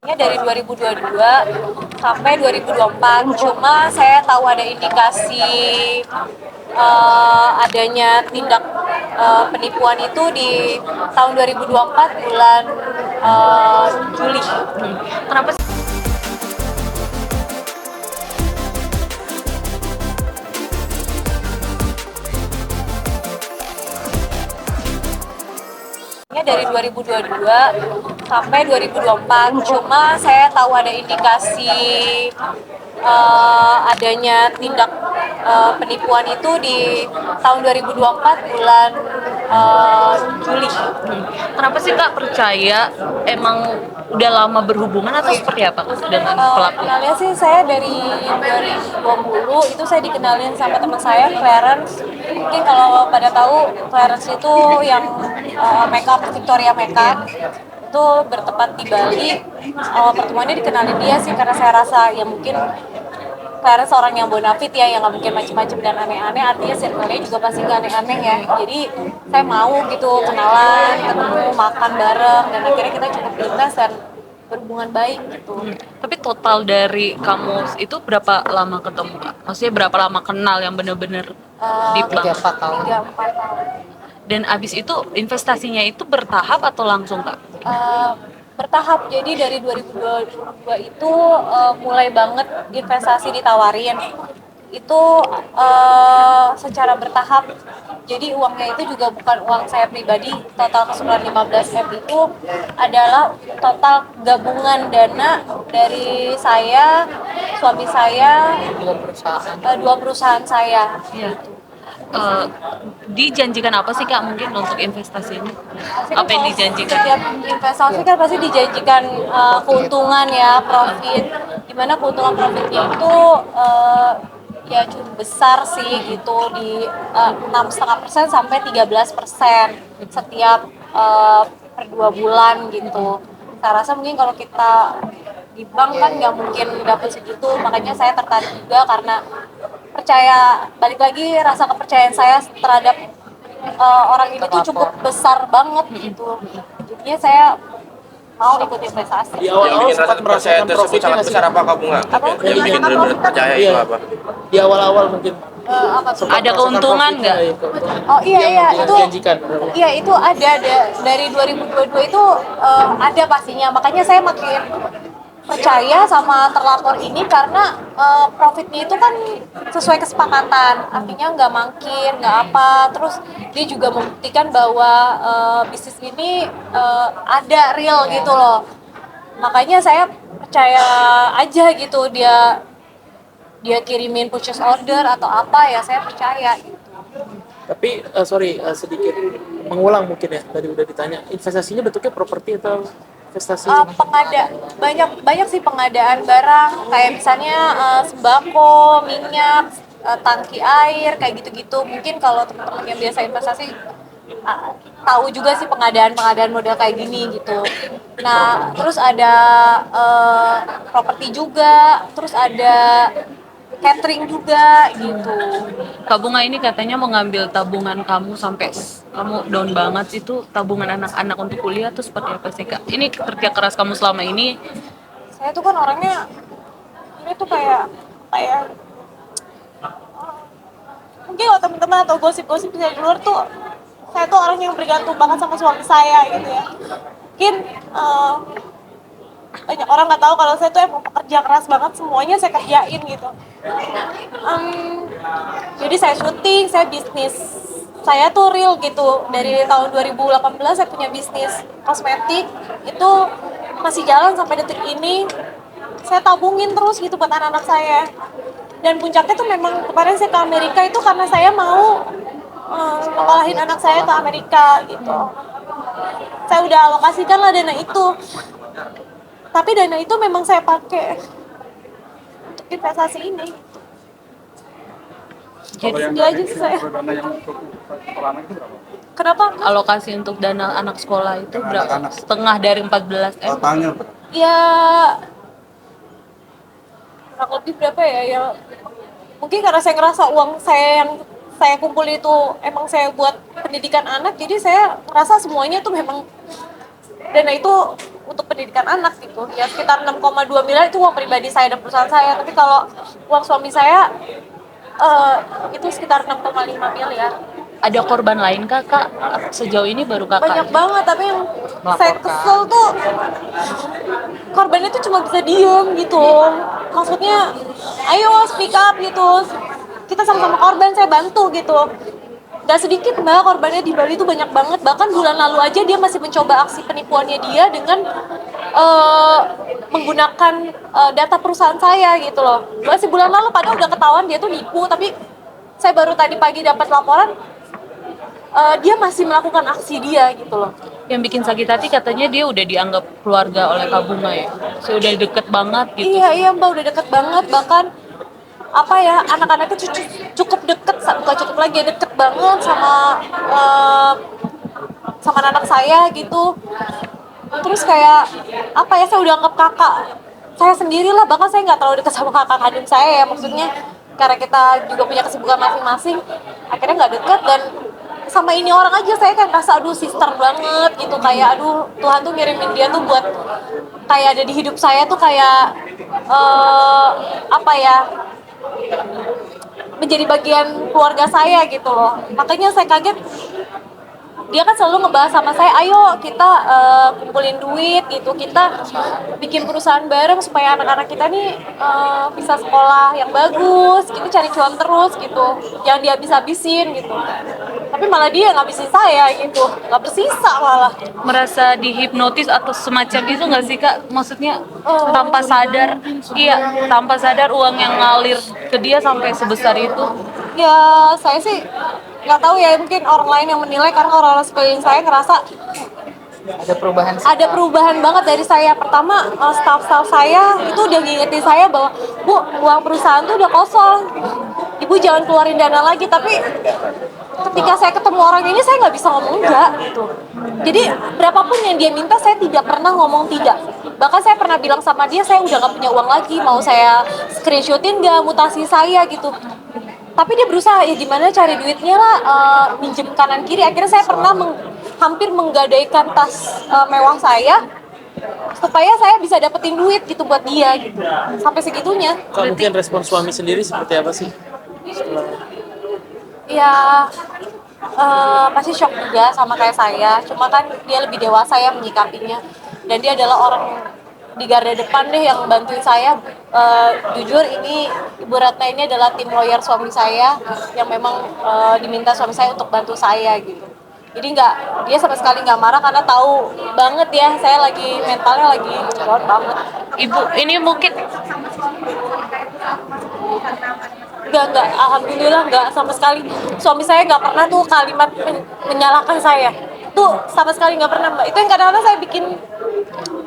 Ya dari 2022 sampai 2024. Cuma saya tahu ada indikasi adanya tindak penipuan itu di tahun 2024 bulan Juli. Kenapa sih? Ya dari 2022 sampai 2024. Cuma saya tahu ada indikasi adanya tindak penipuan itu di tahun 2024 bulan Juli. Kenapa sih Kak percaya emang udah lama berhubungan atau seperti apa dengan pelaku? Kenalnya sih saya dari 2020 itu saya dikenalin sama teman saya Clarence. Mungkin kalau pada tahu Clarence itu yang makeup Victoria Makeup itu bertempat di Bali. Pertemuannya dikenalin dia sih karena saya rasa ya mungkin Clarence orang yang bonafit ya, yang nggak mungkin macam-macam dan aneh-aneh, artinya circle-nya juga pasti nggak aneh-aneh ya. Jadi saya mau gitu kenalan, ketemu, makan bareng, dan akhirnya kita cukup intens dan berhubungan baik gitu. Tapi total dari kamu itu berapa lama ketemu Kak? Maksudnya berapa lama kenal yang bener-bener deep banget? 3-4 tahun. 3-4 tahun. Dan abis itu investasinya itu bertahap atau langsung Kak? Eh, Bertahap, jadi dari 2022 itu mulai banget investasi ditawarin itu secara bertahap, jadi uangnya itu juga bukan uang saya pribadi. Total keseluruhan 15M itu adalah total gabungan dana dari saya, suami saya, dua perusahaan saya. Iya. Dijanjikan apa sih Kak mungkin untuk investasi ini? Apa yang dijanjikan? Setiap investasi kan pasti dijanjikan keuntungan ya, profit. Dimana keuntungan profitnya itu ya cukup besar sih gitu, di 6,5% sampai 13% setiap per 2 bulan gitu. Saya rasa mungkin kalau kita di bank kan nggak mungkin dapat segitu, makanya saya tertarik juga karena percaya, balik lagi rasa kepercayaan saya terhadap orang ini tuh cukup besar banget gitu. Jadinya saya mau ikut investasi. Yang bikin rasa kepercayaan tersebut sangat besar apa Kak Bunga? Yang bikin benar-benar percaya itu apa? Di awal-awal mungkin Apa tuh? Ada keuntungan nggak? Oh iya yang itu dijanjikan. iya itu ada dari 2022 itu ada pastinya. Makanya saya makin percaya sama terlapor ini karena profitnya itu kan sesuai kesepakatan, artinya nggak mangkir, nggak apa. Terus dia juga membuktikan bahwa bisnis ini ada real gitu loh. Makanya saya percaya aja gitu, dia kirimin purchase order atau apa ya saya percaya gitu. Tapi sedikit mengulang mungkin ya, tadi udah ditanya, investasinya bentuknya properti atau investasi? Banyak sih pengadaan barang kayak misalnya sembako, minyak, tangki air kayak gitu-gitu. Mungkin kalau teman-teman yang biasa investasi tahu juga sih pengadaan model kayak gini gitu. Nah, terus ada properti juga, terus ada catering juga gitu. Kak Bunga ini katanya mau ngambil tabungan kamu sampai kamu down banget, itu tabungan anak-anak untuk kuliah tuh seperti apa sih Kak? Ini kerja keras kamu selama ini. Saya tuh kan orangnya ini tuh kayak mungkin kalau teman-teman atau gosip-gosip di luar tuh, saya tuh orang yang bergantung banget sama suami saya gitu ya. Mungkin banyak orang nggak tahu kalau saya tuh emang pekerja keras banget, semuanya saya kerjain gitu. Jadi saya syuting, saya bisnis, saya tuh real gitu. Dari tahun 2018 saya punya bisnis kosmetik, itu masih jalan sampai detik ini. Saya tabungin terus gitu buat anak-anak saya. Dan puncaknya tuh memang kemarin saya ke Amerika itu karena saya mau sekolahin anak saya ke Amerika gitu. Saya udah alokasikan lah dana itu. Tapi dana itu memang saya pakai untuk investasi ini. Jadi Itu aja sih saya. Kenapa? alokasi untuk dana anak sekolah itu berapa? Setengah dari 14M. Ya kurang lebih berapa ya? Ya mungkin karena saya ngerasa uang saya yang saya kumpul itu emang saya buat pendidikan anak, jadi saya ngerasa semuanya tuh memang dana itu untuk pendidikan anak gitu. Ya sekitar 6,2 miliar itu uang pribadi saya dan perusahaan saya. Tapi kalau uang suami saya itu sekitar 6,5 miliar. Ada korban lain Kak? Sejauh ini baru Kakak. Banyak banget, tapi yang saya kesel tuh korbannya tuh cuma bisa diem gitu. Maksudnya, ayo speak up gitu. Kita sama-sama korban, saya bantu gitu. Gak sedikit mbak, korbannya di Bali tuh banyak banget. Bahkan bulan lalu aja dia masih mencoba aksi penipuannya dia dengan menggunakan data perusahaan saya gitu loh. Masih bulan lalu padahal udah ketahuan dia tuh nipu, tapi saya baru tadi pagi dapat laporan dia masih melakukan aksi dia gitu loh. Yang bikin sakit hati katanya dia udah dianggap keluarga oleh Kak Bunga ya. Sudah deket banget gitu. Iya mbak, udah deket banget, bahkan apa ya, anak-anaknya cukup deket, bukan cukup lagi, deket banget sama anak saya gitu. Terus kayak apa ya, saya udah anggap kakak saya sendiri lah, bahkan saya nggak terlalu dekat sama kakak kandung saya ya, maksudnya karena kita juga punya kesibukan masing-masing, akhirnya nggak deket. Dan sama ini orang aja saya kan rasa aduh sister banget gitu, kayak aduh Tuhan tuh ngirimin dia tuh buat kayak ada di hidup saya tuh kayak apa ya, menjadi bagian keluarga saya gitu loh. Makanya saya kaget, dia kan selalu ngebahas sama saya, ayo kita kumpulin duit gitu, kita bikin perusahaan bareng supaya anak-anak kita nih bisa sekolah yang bagus, kita cari cuan terus gitu, jangan dihabis-habisin gitu. Tapi malah dia ngabisin saya gitu, nggak bersisa malah. Merasa dihipnotis atau semacam itu nggak sih Kak? Maksudnya tanpa sadar, iya tanpa sadar uang yang ngalir ke dia sampai sebesar itu. Ya saya sih nggak tahu ya, mungkin orang lain yang menilai, karena orang-orang sekeliling saya ngerasa ada perubahan banget dari saya. Pertama, staff-staff saya itu udah ngingetin saya bahwa Bu, uang perusahaan tuh udah kosong, Ibu jangan keluarin dana lagi. Tapi ketika saya ketemu orang ini, saya nggak bisa ngomong enggak gitu. Jadi berapapun yang dia minta, saya tidak pernah ngomong tidak. Bahkan saya pernah bilang sama dia, saya udah nggak punya uang lagi, mau saya screenshotin nggak mutasi saya gitu. Tapi dia berusaha, ya gimana cari duitnya lah, minjem kanan kiri. Akhirnya saya pernah hampir menggadaikan tas mewah saya supaya saya bisa dapetin duit gitu buat dia gitu, sampai segitunya. Kak, mungkin respon suami sendiri seperti apa sih? Ya pasti shock juga sama kayak saya, cuma kan dia lebih dewasa ya menyikapinya, dan dia adalah orang di garda depan deh yang bantuin saya. Jujur ini Ibu Ratna ini adalah tim lawyer suami saya yang memang diminta suami saya untuk bantu saya gitu. Jadi dia sama sekali nggak marah, karena tahu banget ya saya lagi mentalnya lagi down banget. Ibu, ini mungkin Enggak, alhamdulillah enggak sama sekali. Suami saya nggak pernah tuh kalimat menyalahkan saya. Tuh sama sekali nggak pernah mbak. Itu yang kadang-kadang saya bikin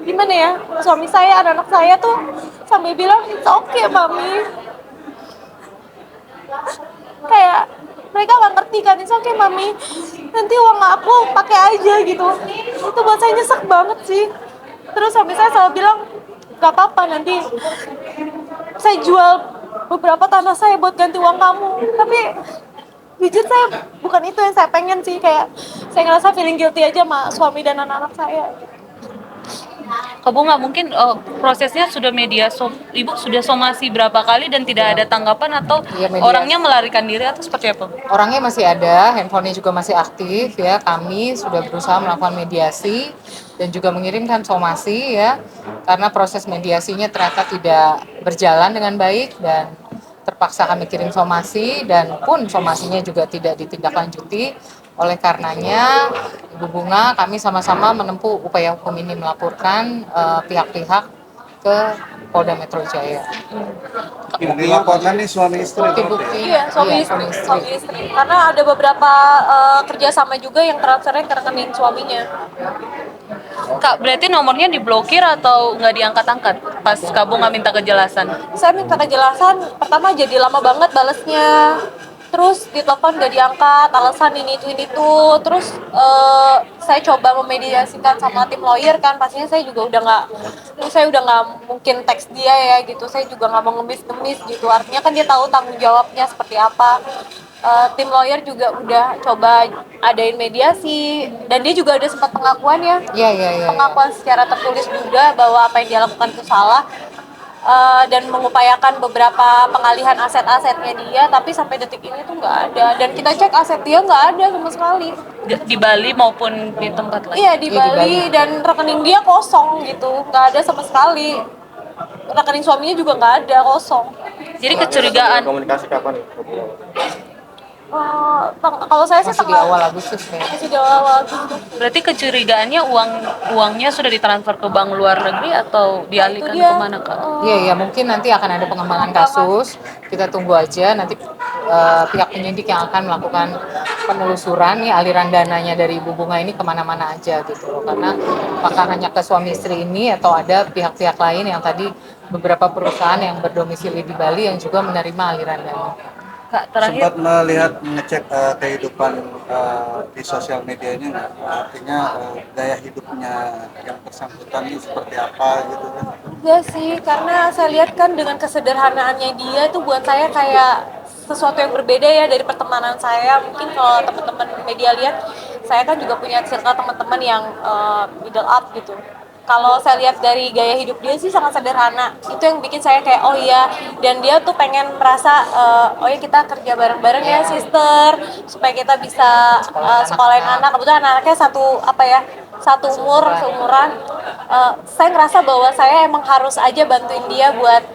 gimana ya, suami saya, anak-anak saya tuh sambil bilang it's okay mami, kayak mereka nggak ngerti kan, it's okay mami, nanti uang aku pakai aja gitu. Itu buat saya nyesek banget sih. Terus suami saya selalu bilang gak apa-apa, nanti saya jual beberapa tanah saya buat ganti uang kamu. Tapi jujur saya bukan itu yang saya pengen sih, kayak saya ngerasa feeling guilty aja sama suami dan anak-anak saya. Kak Bunga, mungkin prosesnya sudah Ibu sudah somasi berapa kali dan tidak ada tanggapan, atau orangnya melarikan diri atau seperti apa? Orangnya masih ada, handphonenya juga masih aktif ya. Kami sudah berusaha melakukan mediasi dan juga mengirimkan somasi ya, karena proses mediasinya ternyata tidak berjalan dengan baik dan terpaksa kami kirim somasi, dan pun somasinya juga tidak ditindaklanjuti. Oleh karenanya, Ibu Bunga, kami sama-sama menempuh upaya hukum ini, melaporkan pihak-pihak ke Polda Metro Jaya. Yang dilaporkan nih suami istri. Bukti-bukti, Iya, suami istri. Karena ada beberapa kerjasama juga yang transfernya ke rekening suaminya. Kak, berarti nomornya diblokir atau nggak diangkat-angkat pas Kak Bunga minta kejelasan? Saya minta kejelasan, pertama jadi lama banget balesnya. terus ditelepon gak diangkat, alasan ini itu, terus saya coba memediasikan sama tim lawyer kan, pastinya saya udah nggak mungkin teks dia ya gitu, saya juga nggak mau ngemis-ngemis gitu, artinya kan dia tahu tanggung jawabnya seperti apa. Tim lawyer juga udah coba adain mediasi dan dia juga ada sempat pengakuan ya, Iya, iya, iya. pengakuan secara tertulis juga bahwa apa yang dia lakukan itu salah. Dan mengupayakan beberapa pengalihan aset-asetnya dia, tapi sampai detik ini tuh nggak ada, dan kita cek aset dia nggak ada sama sekali. Di Bali maupun di tempat lain. Iya di Iya, di Bali, Bali. dan rekening dia kosong gitu, nggak ada sama sekali. Rekening suaminya juga nggak ada, kosong. Jadi kecurigaan. Komunikasi kapan nih? Kalau saya sih Masih di awal Agustus kayaknya. masih di awal Agustus. Berarti kecurigaannya uangnya sudah ditransfer ke bank luar negeri atau dialihkan Itu dia. kemana Kak? Iya, iya, mungkin nanti akan ada pengembangan kasus. Kita tunggu aja nanti pihak penyidik yang akan melakukan penelusuran nih aliran dananya dari Ibu Bunga ini kemana-mana aja gitu loh. Karena apakah hanya ke suami istri ini atau ada pihak-pihak lain yang tadi beberapa perusahaan yang berdomisili di Bali yang juga menerima aliran dana. Kak, terakhir Sempat melihat ngecek kehidupan di sosial medianya nggak? Artinya gaya hidupnya yang bersangkutan ini seperti apa gitu kan? Enggak sih, karena saya lihat kan dengan kesederhanaannya dia itu buat saya kayak sesuatu yang berbeda ya dari pertemanan saya. Mungkin kalau teman-teman media lihat, saya kan juga punya circle teman-teman yang middle up gitu. Kalau saya lihat dari gaya hidup dia sih sangat sederhana. Itu yang bikin saya kayak oh iya, dan dia tuh pengen merasa oh ya kita kerja bareng-bareng ya sister, supaya kita bisa sekolahin anak. Kebetulan anaknya satu seumuran. Saya ngerasa bahwa saya emang harus aja bantuin dia buat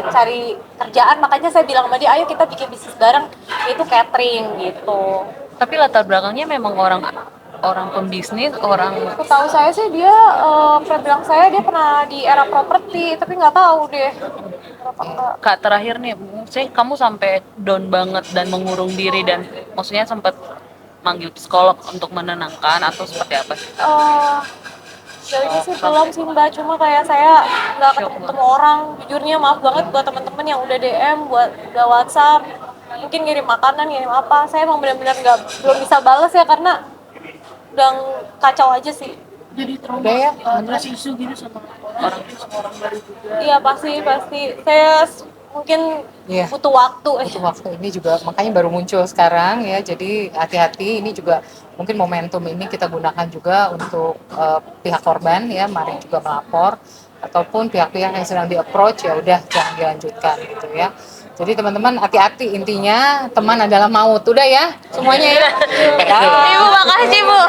cari kerjaan, makanya saya bilang sama dia ayo kita bikin bisnis bareng, itu catering gitu. tapi latar belakangnya memang orang pembisnis, orang Setahu saya sih dia pernah bilang saya dia pernah di era properti, tapi nggak tahu deh berapa enggak. Kak terakhir nih, maksudnya kamu sampai down banget dan mengurung diri dan maksudnya sempat manggil psikolog untuk menenangkan atau seperti apa sih? Sejauh ini sih belum sih Mbak, cuma kayak saya nggak ketemu orang. Jujurnya maaf banget buat teman-teman yang udah DM, buat udah WhatsApp, mungkin ngirim makanan, ngirim apa. Saya emang benar-benar belum bisa balas ya karena udah kacau aja sih. Udah ya, bener. Iya pasti. Saya mungkin Iya. butuh waktu. Butuh waktu ini juga makanya baru muncul sekarang ya, jadi hati-hati, ini juga mungkin momentum ini kita gunakan juga untuk pihak korban ya, mari juga melapor, ataupun pihak-pihak yang sedang di approach ya udah jangan dilanjutkan gitu ya. Jadi teman-teman hati-hati, intinya teman adalah maut, udah ya semuanya ya. Ibu makasih Bu.